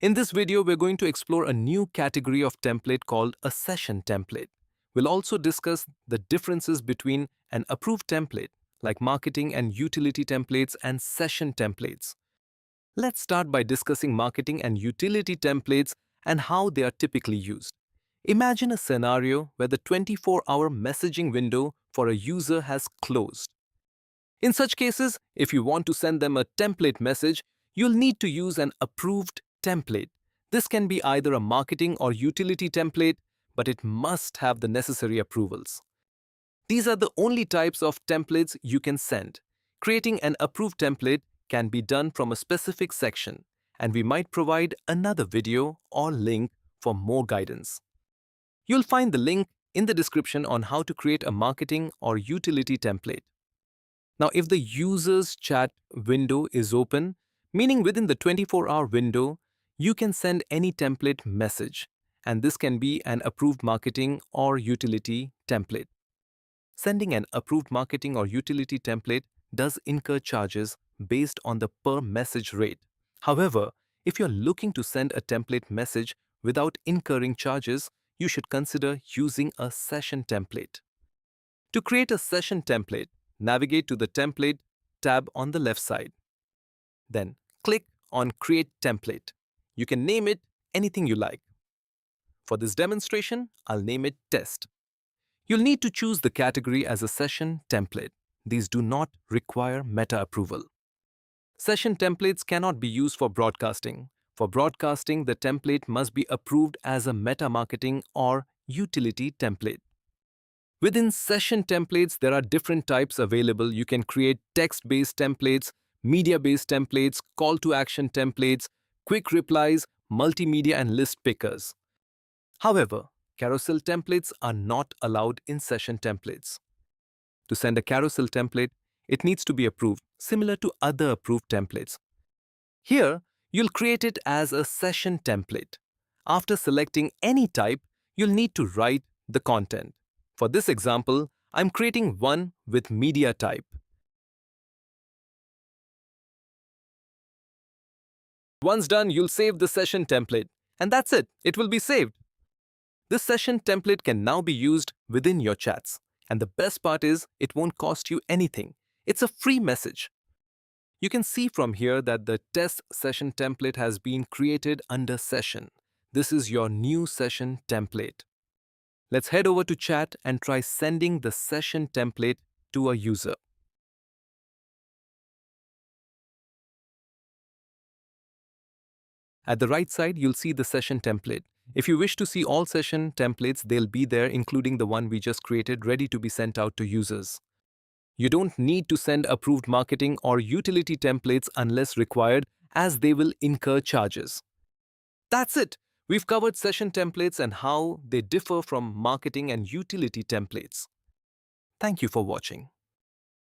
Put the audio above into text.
In this video, we're going to explore a new category of template called a session template. We'll also discuss the differences between an approved template, like marketing and utility templates, and session templates. Let's start by discussing marketing and utility templates and how they are typically used. Imagine a scenario where the 24-hour messaging window for a user has closed. In such cases, if you want to send them a template message, you'll need to use an approved template. This can be either a marketing or utility template, but it must have the necessary approvals. These are the only types of templates you can send. Creating an approved template can be done from a specific section, and we might provide another video or link for more guidance. You'll find the link in the description on how to create a marketing or utility template. Now, if the user's chat window is open, meaning within the 24-hour window, you can send any template message, and this can be an approved marketing or utility template. Sending an approved marketing or utility template does incur charges based on the per message rate. However, if you're looking to send a template message without incurring charges, you should consider using a session template. To create a session template, navigate to the Template tab on the left side. Then click on Create Template. You can name it anything you like. For this demonstration, I'll name it Test. You'll need to choose the category as a session template. These do not require meta approval. Session templates cannot be used for broadcasting. For broadcasting, the template must be approved as a meta marketing or utility template. Within session templates, there are different types available. You can create text-based templates, media-based templates, call-to-action templates, quick replies, multimedia, and list pickers. However, carousel templates are not allowed in session templates. To send a carousel template, it needs to be approved, similar to other approved templates. Here, you'll create it as a session template. After selecting any type, you'll need to write the content. For this example, I'm creating one with media type. Once done, you'll save the session template. And that's it, it will be saved. This session template can now be used within your chats. And the best part is, it won't cost you anything. It's a free message. You can see from here that the test session template has been created under session. This is your new session template. Let's head over to chat and try sending the session template to a user. At the right side, you'll see the session template. If you wish to see all session templates, they'll be there, including the one we just created, ready to be sent out to users. You don't need to send approved marketing or utility templates unless required, as they will incur charges. That's it! We've covered session templates and how they differ from marketing and utility templates. Thank you for watching.